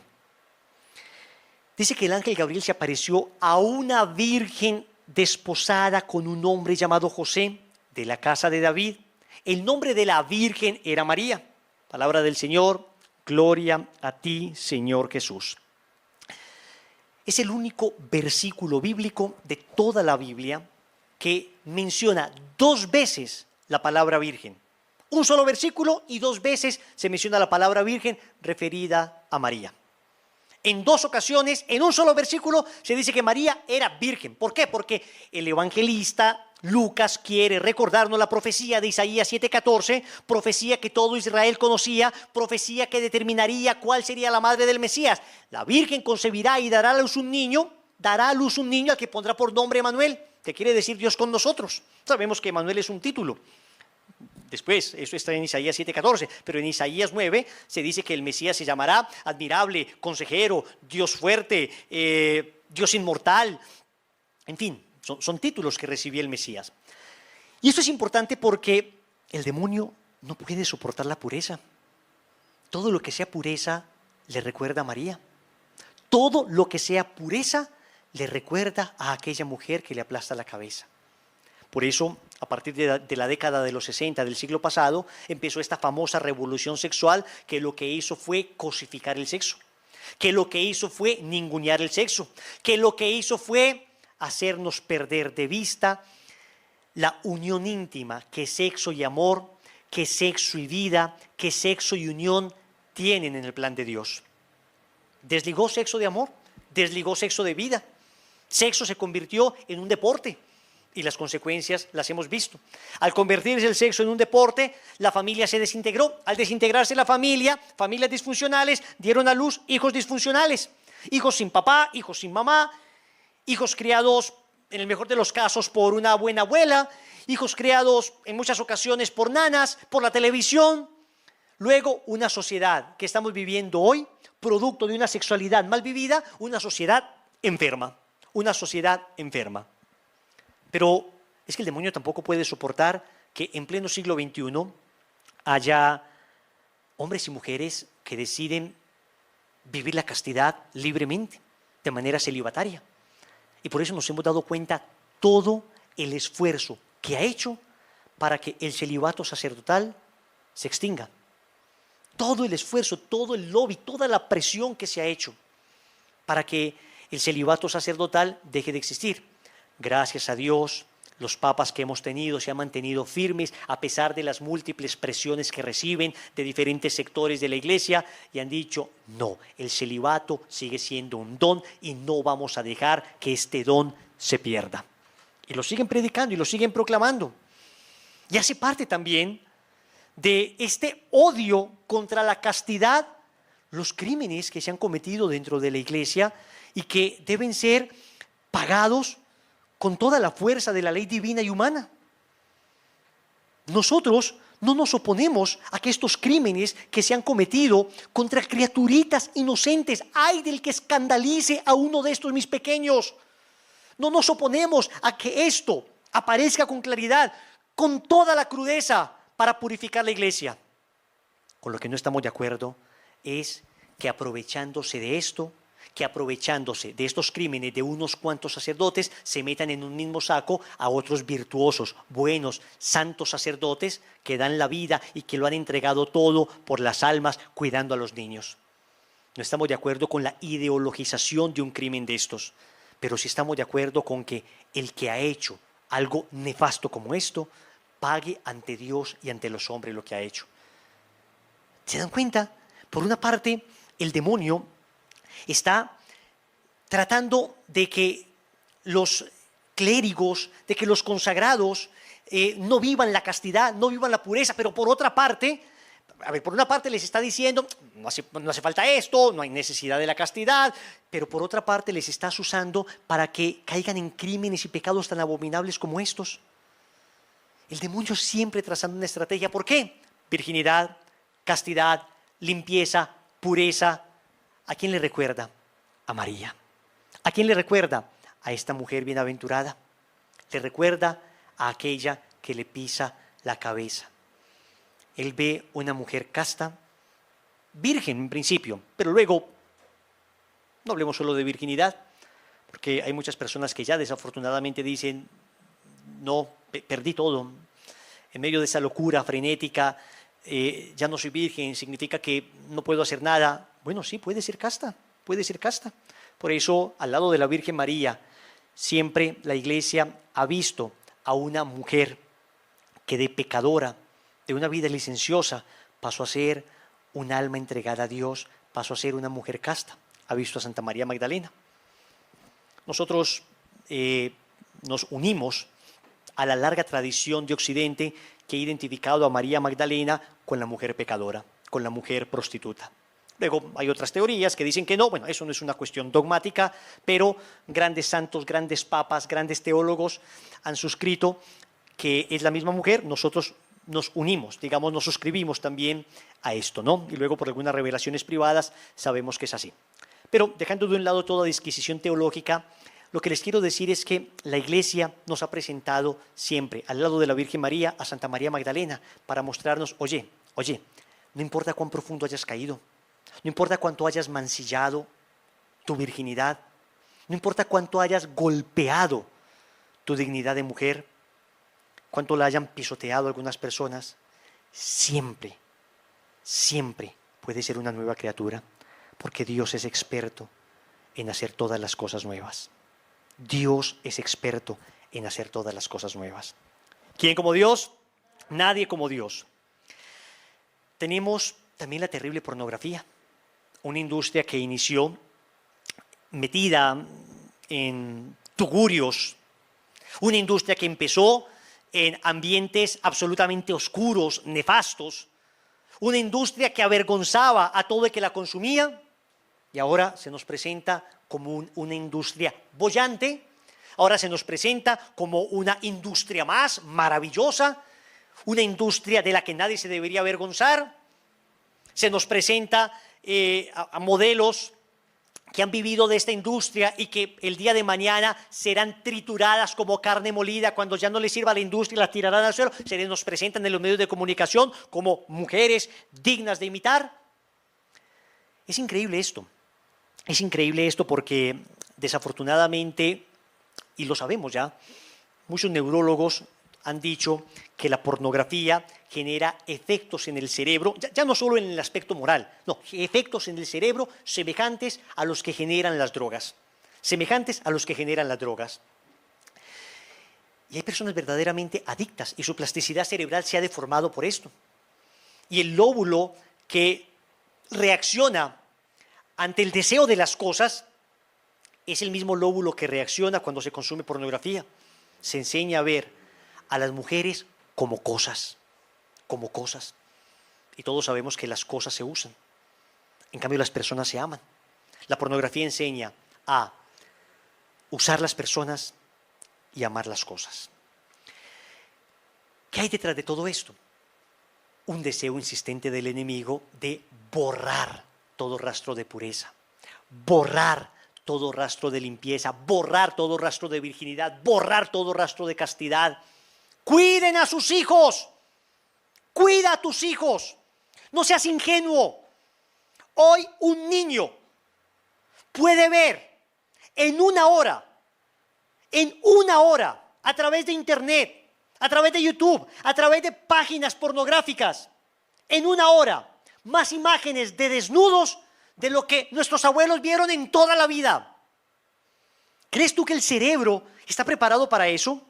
Dice que el ángel Gabriel se apareció a una virgen desposada con un hombre llamado José, de la casa de David. El nombre de la virgen era María. Palabra del Señor, gloria a ti, Señor Jesús. Es el único versículo bíblico de toda la Biblia que menciona 2 veces la palabra virgen. Un solo versículo y 2 veces se menciona la palabra virgen referida a María. En 2 ocasiones, en un solo versículo, se dice que María era virgen. ¿Por qué? Porque el evangelista Lucas quiere recordarnos la profecía de Isaías 7:14, profecía que todo Israel conocía, profecía que determinaría cuál sería la madre del Mesías. La virgen concebirá y dará a luz un niño al que pondrá por nombre Emanuel, que quiere decir Dios con nosotros. Sabemos que Emanuel es un título. Después, eso está en Isaías 7:14, pero en Isaías 9 se dice que el Mesías se llamará admirable, consejero, Dios fuerte, Dios inmortal. En fin, son títulos que recibía el Mesías. Y esto es importante porque el demonio no puede soportar la pureza. Todo lo que sea pureza le recuerda a María. Todo lo que sea pureza le recuerda a aquella mujer que le aplasta la cabeza. Por eso, a partir de la década de los 60 del siglo pasado, empezó esta famosa revolución sexual que lo que hizo fue cosificar el sexo, que lo que hizo fue ningunear el sexo, que lo que hizo fue hacernos perder de vista la unión íntima que sexo y amor, que sexo y vida, que sexo y unión tienen en el plan de Dios. Desligó sexo de amor, desligó sexo de vida. Sexo se convirtió en un deporte y las consecuencias las hemos visto. Al convertirse el sexo en un deporte, la familia se desintegró. Al desintegrarse la familia, familias disfuncionales dieron a luz hijos disfuncionales. Hijos sin papá, hijos sin mamá, hijos criados, en el mejor de los casos, por una buena abuela, hijos criados en muchas ocasiones por nanas, por la televisión. Luego, una sociedad que estamos viviendo hoy, producto de una sexualidad mal vivida, una sociedad enferma. Una sociedad enferma. Pero es que el demonio tampoco puede soportar que en pleno siglo XXI haya hombres y mujeres que deciden vivir la castidad libremente, de manera celibataria. Y por eso nos hemos dado cuenta todo el esfuerzo que ha hecho para que el celibato sacerdotal se extinga. Todo el esfuerzo, todo el lobby, toda la presión que se ha hecho para que el celibato sacerdotal deje de existir. Gracias a Dios, los papas que hemos tenido se han mantenido firmes a pesar de las múltiples presiones que reciben de diferentes sectores de la Iglesia y han dicho, no, el celibato sigue siendo un don y no vamos a dejar que este don se pierda. Y lo siguen predicando y lo siguen proclamando. Y hace parte también de este odio contra la castidad, los crímenes que se han cometido dentro de la Iglesia y que deben ser pagados con toda la fuerza de la ley divina y humana. Nosotros no nos oponemos a que estos crímenes que se han cometido contra criaturitas inocentes, ¡ay del que escandalice a uno de estos mis pequeños! No nos oponemos a que esto aparezca con claridad. con toda la crudeza para purificar la iglesia. Con lo que no estamos de acuerdo es que aprovechándose de esto, que aprovechándose de estos crímenes de unos cuantos sacerdotes, se metan en un mismo saco a otros virtuosos, buenos, santos sacerdotes que dan la vida y que lo han entregado todo por las almas, cuidando a los niños. No estamos de acuerdo con la ideologización de un crimen de estos, pero sí estamos de acuerdo con que el que ha hecho algo nefasto como esto, pague ante Dios y ante los hombres lo que ha hecho. ¿Se dan cuenta? Por una parte, el demonio está tratando de que los clérigos, de que los consagrados no vivan la castidad, no vivan la pureza, pero por otra parte, por una parte les está diciendo, no hace falta esto, no hay necesidad de la castidad, pero por otra parte les estás usando para que caigan en crímenes y pecados tan abominables como estos. El demonio siempre trazando una estrategia. ¿Por qué? Virginidad, castidad, limpieza, pureza. ¿A quién le recuerda? A María. ¿A quién le recuerda? A esta mujer bienaventurada. Le recuerda a aquella que le pisa la cabeza. Él ve una mujer casta, virgen en principio, pero luego, no hablemos solo de virginidad, porque hay muchas personas que ya desafortunadamente dicen, no, perdí todo. En medio de esa locura frenética, ya no soy virgen, significa que no puedo hacer nada. Bueno, sí, puede ser casta, puede ser casta. Por eso, al lado de la Virgen María, siempre la Iglesia ha visto a una mujer que de pecadora, de una vida licenciosa, pasó a ser un alma entregada a Dios, pasó a ser una mujer casta. Ha visto a Santa María Magdalena. Nosotros nos unimos a la larga tradición de Occidente que ha identificado a María Magdalena con la mujer pecadora, con la mujer prostituta. Luego hay otras teorías que dicen que no, bueno, eso no es una cuestión dogmática, pero grandes santos, grandes papas, grandes teólogos han suscrito que es la misma mujer. Nosotros nos unimos, digamos, nos suscribimos también a esto, ¿no? Y luego por algunas revelaciones privadas sabemos que es así. Pero dejando de un lado toda disquisición teológica, lo que les quiero decir es que la Iglesia nos ha presentado siempre al lado de la Virgen María a Santa María Magdalena para mostrarnos, oye, no importa cuán profundo hayas caído, no importa cuánto hayas mancillado tu virginidad, no importa cuánto hayas golpeado tu dignidad de mujer, cuánto la hayan pisoteado algunas personas, siempre puede ser una nueva criatura, porque Dios es experto en hacer todas las cosas nuevas. Dios es experto en hacer todas las cosas nuevas. ¿Quién como Dios? Nadie como Dios. Tenemos también la terrible pornografía, una industria que inició metida en tugurios, una industria que empezó en ambientes absolutamente oscuros, nefastos, una industria que avergonzaba a todo el que la consumía y ahora se nos presenta como una industria boyante, ahora se nos presenta como una industria más maravillosa, una industria de la que nadie se debería avergonzar. Se nos presenta a modelos que han vivido de esta industria y que el día de mañana serán trituradas como carne molida cuando ya no les sirva a la industria y las tirarán al suelo. Se nos presentan en los medios de comunicación como mujeres dignas de imitar. Es increíble esto porque desafortunadamente, y lo sabemos ya, muchos neurólogos han dicho que la pornografía genera efectos en el cerebro, ya no solo en el aspecto moral, no, efectos en el cerebro semejantes a los que generan las drogas, Y hay personas verdaderamente adictas y su plasticidad cerebral se ha deformado por esto. Y el lóbulo que reacciona ante el deseo de las cosas es el mismo lóbulo que reacciona cuando se consume pornografía. Se enseña a ver a las mujeres como cosas. Y todos sabemos que las cosas se usan. En cambio, las personas se aman. La pornografía enseña a usar las personas y amar las cosas. ¿Qué hay detrás de todo esto? Un deseo insistente del enemigo de borrar todo rastro de pureza, borrar todo rastro de limpieza, borrar todo rastro de virginidad, borrar todo rastro de castidad. Cuiden a sus hijos. Cuida a tus hijos. No seas ingenuo. Hoy un niño puede ver en una hora, a través de internet, a través de YouTube, a través de páginas pornográficas, en una hora, más imágenes de desnudos de lo que nuestros abuelos vieron en toda la vida. ¿Crees tú que el cerebro está preparado para eso?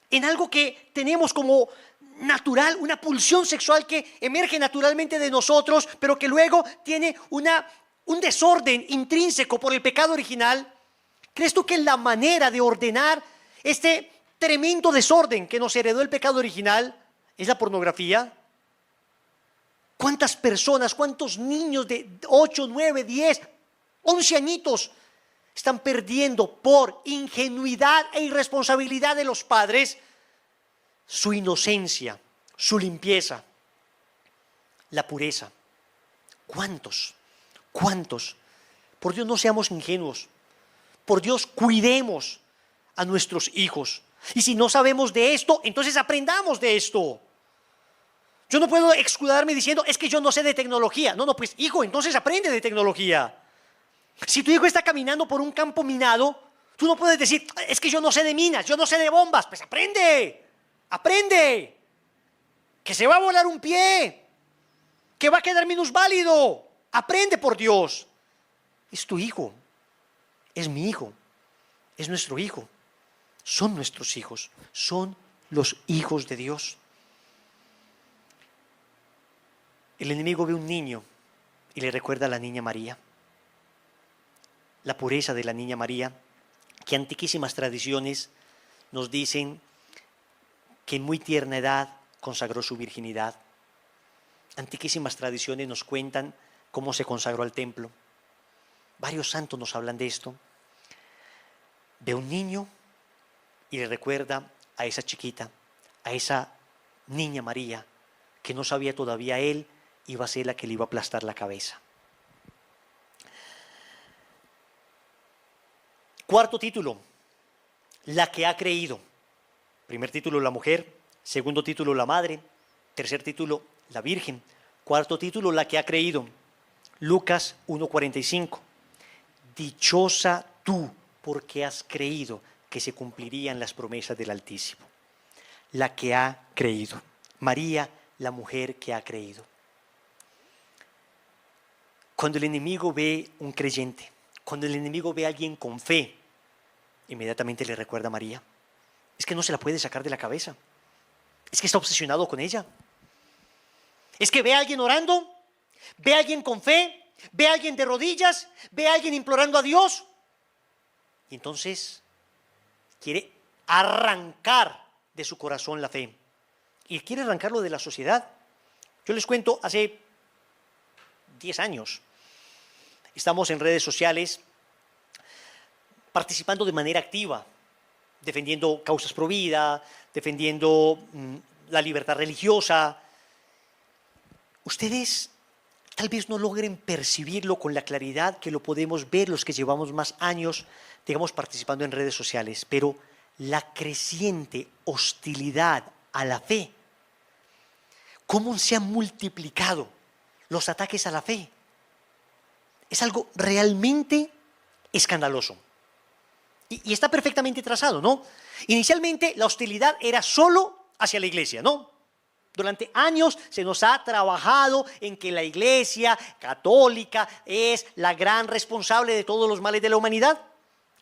En algo que tenemos como natural, una pulsión sexual que emerge naturalmente de nosotros, pero que luego tiene un desorden intrínseco por el pecado original. ¿Crees tú que la manera de ordenar este tremendo desorden que nos heredó el pecado original es la pornografía? ¿Cuántas personas, cuántos niños de 8, 9, 10, 11 añitos están perdiendo por ingenuidad e irresponsabilidad de los padres su inocencia, su limpieza, la pureza? ¿Cuántos? ¿Cuántos? Por Dios, no seamos ingenuos. Por Dios, cuidemos a nuestros hijos. Y si no sabemos de esto, entonces aprendamos de esto. Yo no puedo escudarme diciendo, es que yo no sé de tecnología. No, pues hijo, entonces aprende de tecnología. Si tu hijo está caminando por un campo minado, tú no puedes decir, es que yo no sé de minas, yo no sé de bombas. Pues aprende, aprende. Que se va a volar un pie, que va a quedar minusválido. Aprende, por Dios. Es tu hijo, es mi hijo, es nuestro hijo. Son nuestros hijos, son los hijos de Dios. El enemigo ve un niño y le recuerda a la niña María. La pureza de la niña María, que antiquísimas tradiciones nos dicen que en muy tierna edad consagró su virginidad. Antiquísimas tradiciones nos cuentan cómo se consagró al templo. Varios santos nos hablan de esto. Ve un niño y le recuerda a esa chiquita, a esa niña María, que no sabía todavía él iba a ser la que le iba a aplastar la cabeza. Cuarto título, la que ha creído. Primer título, la mujer. Segundo título, la madre. Tercer título, la virgen. Cuarto título, la que ha creído. Lucas 1:45. Dichosa tú, porque has creído que se cumplirían las promesas del Altísimo. La que ha creído. María, la mujer que ha creído. Cuando el enemigo ve un creyente, cuando el enemigo ve a alguien con fe, inmediatamente le recuerda a María. Es que no se la puede sacar de la cabeza. Es que está obsesionado con ella. Es que ve a alguien orando, ve a alguien con fe, ve a alguien de rodillas, ve a alguien implorando a Dios. Y entonces quiere arrancar de su corazón la fe. Y quiere arrancarlo de la sociedad. Yo les cuento, hace 10 años, estamos en redes sociales participando de manera activa, defendiendo causas pro vida, defendiendo la libertad religiosa. Ustedes tal vez no logren percibirlo con la claridad que lo podemos ver los que llevamos más años, digamos, participando en redes sociales, pero la creciente hostilidad a la fe, cómo se han multiplicado los ataques a la fe, es algo realmente escandaloso. Y está perfectamente trazado, ¿no? Inicialmente la hostilidad era solo hacia la iglesia, ¿no? Durante años se nos ha trabajado en que la iglesia católica es la gran responsable de todos los males de la humanidad.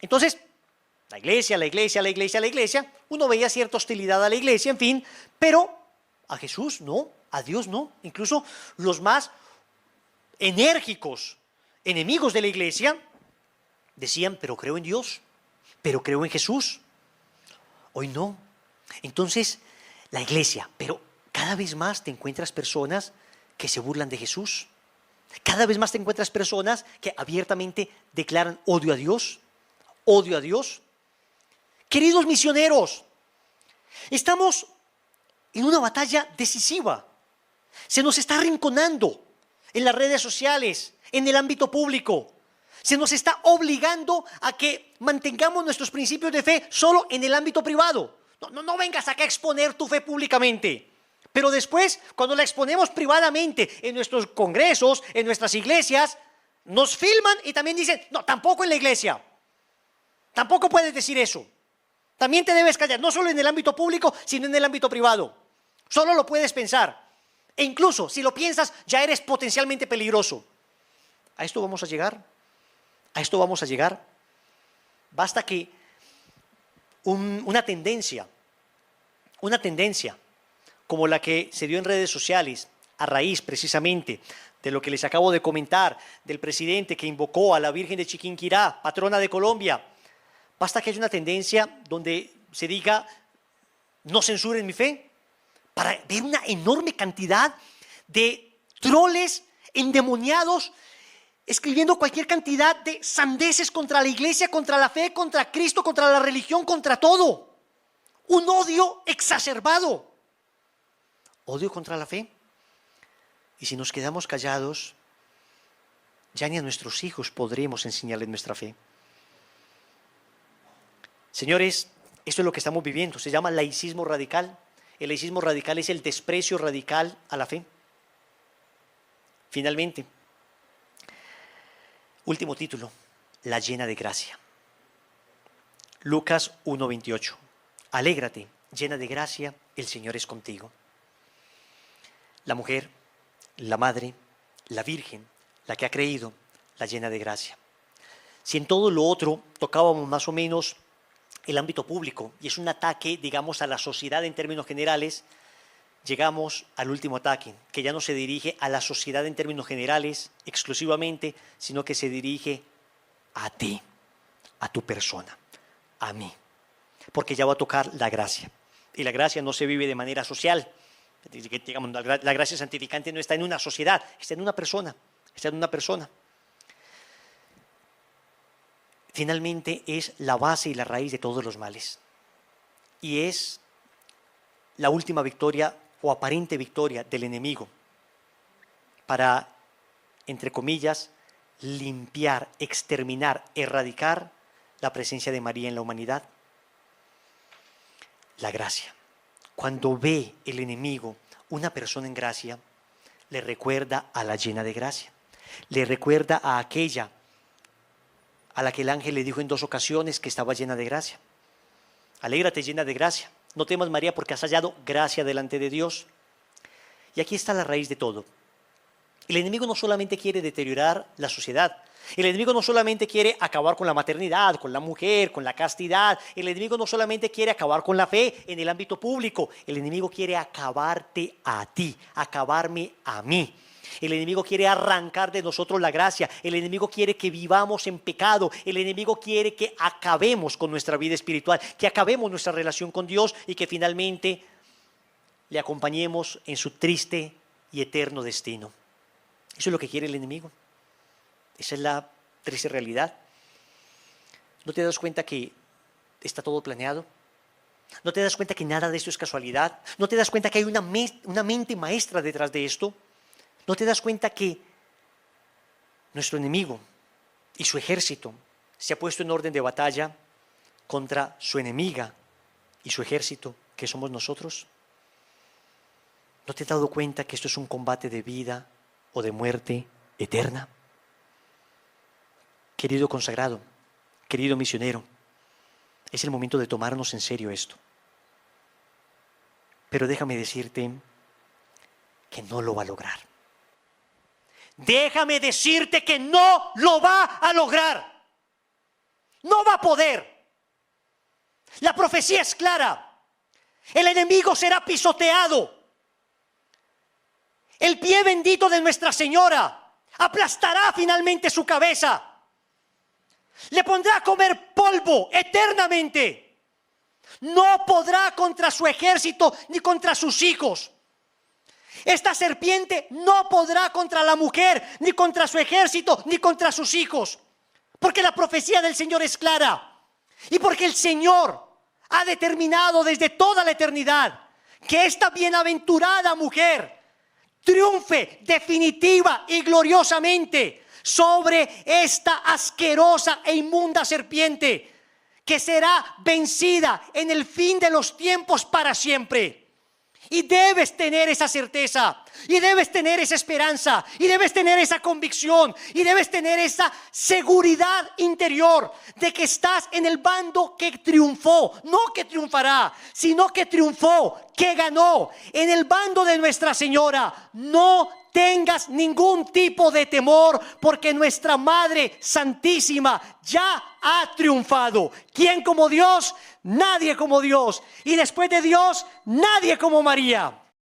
Entonces, la iglesia, uno veía cierta hostilidad a la iglesia, en fin, pero a Jesús no, a Dios no. Incluso los más enérgicos enemigos de la iglesia decían, pero creo en Dios, pero creo en Jesús. Hoy no. Entonces, la iglesia, pero cada vez más te encuentras personas que se burlan de Jesús. Cada vez más te encuentras personas que abiertamente declaran odio a Dios. Odio a Dios. Queridos misioneros, estamos en una batalla decisiva. Se nos está arrinconando en las redes sociales, en el ámbito público. Se nos está obligando a que mantengamos nuestros principios de fe solo en el ámbito privado. No vengas acá a exponer tu fe públicamente. Pero después, cuando la exponemos privadamente en nuestros congresos, en nuestras iglesias, nos filman y también dicen, no, tampoco en la iglesia. Tampoco puedes decir eso. También te debes callar, no solo en el ámbito público, sino en el ámbito privado. Solo lo puedes pensar. E incluso, si lo piensas, ya eres potencialmente peligroso. ¿A esto vamos a llegar? ¿A esto vamos a llegar? Basta que una tendencia como la que se dio en redes sociales, a raíz precisamente de lo que les acabo de comentar, del presidente que invocó a la Virgen de Chiquinquirá, patrona de Colombia. Basta que haya una tendencia donde se diga, no censuren mi fe, para ver una enorme cantidad de troles endemoniados escribiendo cualquier cantidad de sandeces contra la iglesia, contra la fe, contra Cristo, contra la religión, contra todo. Un odio exacerbado. Odio contra la fe. Y si nos quedamos callados, ya ni a nuestros hijos podremos enseñarles nuestra fe. Señores, esto es lo que estamos viviendo. Se llama laicismo radical. El laicismo radical es el desprecio radical a la fe. Finalmente, último título, la llena de gracia. Lucas 1:28. Alégrate, llena de gracia, el Señor es contigo. La mujer, la madre, la virgen, la que ha creído, la llena de gracia. Si en todo lo otro tocábamos más o menos el ámbito público y es un ataque, digamos, a la sociedad en términos generales, llegamos al último ataque, que ya no se dirige a la sociedad en términos generales exclusivamente, sino que se dirige a ti, a tu persona, a mí, porque ya va a tocar la gracia. Y la gracia no se vive de manera social. Digamos, la gracia santificante no está en una sociedad, está en una persona, está en una persona. Finalmente es la base y la raíz de todos los males. Y es la última victoria o aparente victoria del enemigo para, entre comillas, limpiar, exterminar, erradicar la presencia de María en la humanidad. La gracia. Cuando ve el enemigo una persona en gracia, le recuerda a la llena de gracia. Le recuerda a aquella a la que el ángel le dijo en 2 ocasiones que estaba llena de gracia. Alégrate, llena de gracia. No temas, María, porque has hallado gracia delante de Dios. Y aquí está la raíz de todo. El enemigo no solamente quiere deteriorar la sociedad. El enemigo no solamente quiere acabar con la maternidad, con la mujer, con la castidad. El enemigo no solamente quiere acabar con la fe en el ámbito público. El enemigo quiere acabarte a ti, acabarme a mí. El enemigo quiere arrancar de nosotros la gracia. El enemigo quiere que vivamos en pecado. El enemigo quiere que acabemos con nuestra vida espiritual, que acabemos nuestra relación con Dios y que finalmente le acompañemos en su triste y eterno destino. Eso es lo que quiere el enemigo. Esa es la triste realidad. ¿No te das cuenta que está todo planeado? ¿No te das cuenta que nada de esto es casualidad? ¿No te das cuenta que hay una mente maestra detrás de esto? ¿No te das cuenta que nuestro enemigo y su ejército se ha puesto en orden de batalla contra su enemiga y su ejército, que somos nosotros? ¿No te has dado cuenta que esto es un combate de vida o de muerte eterna? Querido consagrado, querido misionero, es el momento de tomarnos en serio esto. Pero déjame decirte que no lo va a lograr. Déjame decirte que no lo va a lograr. No va a poder. La profecía es clara. El enemigo será pisoteado. El pie bendito de Nuestra Señora aplastará finalmente su cabeza. Le pondrá a comer polvo eternamente. No podrá contra su ejército ni contra sus hijos. Esta serpiente no podrá contra la mujer, ni contra su ejército, ni contra sus hijos. Porque la profecía del Señor es clara. Y porque el Señor ha determinado desde toda la eternidad que esta bienaventurada mujer triunfe definitiva y gloriosamente sobre esta asquerosa e inmunda serpiente que será vencida en el fin de los tiempos para siempre. Y debes tener esa certeza, y debes tener esa esperanza, y debes tener esa convicción, y debes tener esa seguridad interior de que estás en el bando que triunfó, no que triunfará, sino que triunfó, que ganó, en el bando de Nuestra Señora. No tengas ningún tipo de temor, porque nuestra Madre Santísima ya ha triunfado. ¿Quién como Dios? Nadie como Dios. Y después de Dios, nadie como María.